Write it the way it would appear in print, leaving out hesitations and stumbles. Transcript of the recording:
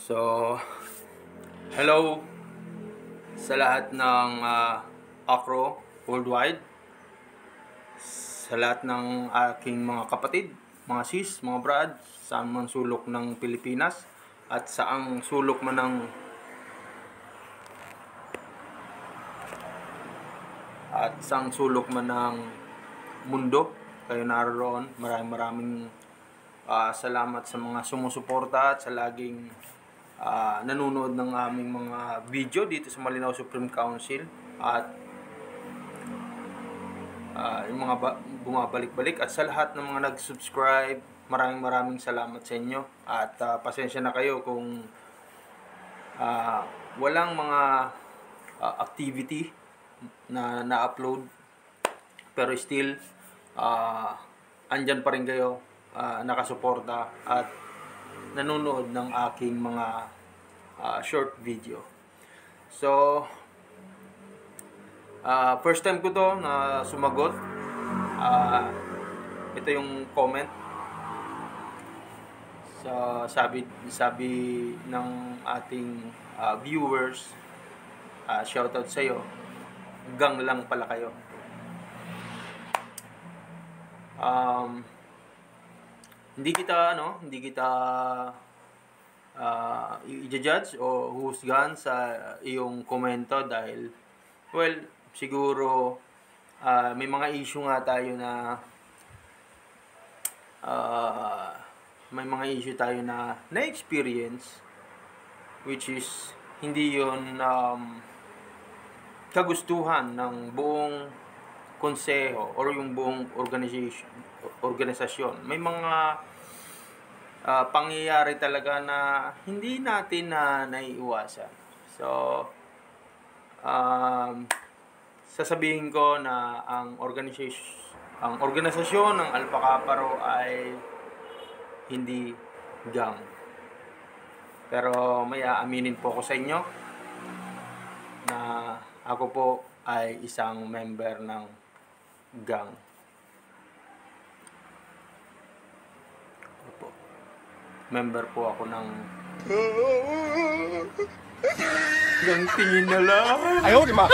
So, hello sa lahat ng Acro worldwide, sa lahat ng aking mga kapatid, mga sis, mga brad, saan man sulok ng Pilipinas at saang sulok man ng mundo kayo naroon. Maraming salamat sa mga sumusuporta at sa laging nanonood ng aming mga video dito sa Malinaw Supreme Council at yung mga bumabalik-balik, at sa lahat ng mga nag-subscribe, maraming salamat sa inyo. At pasensya na kayo kung walang mga activity na na-upload, pero still andyan pa rin kayo, nakasuporta at nanonood ng aking mga short video. So, first time ko to na sumagot. Ito yung comment. So, sabi ng ating viewers, shoutout sa iyo. Gang lang pala kayo. Hindi kita i-judge o husgahan sa iyong komento dahil, well, siguro may mga issue nga tayo na na-experience, which is hindi yun kagustuhan ng buong konseho or yung buong organisasyon. May mga pangyayari talaga na hindi natin naiiwasan. So, sasabihin ko na ang organisasyon ng Alpha Kappa Rho ay hindi gang. Pero may aaminin po ako sa inyo na ako po ay isang member ng gang. Member po ako ng gang tingin na lang. Ayaw, di ba?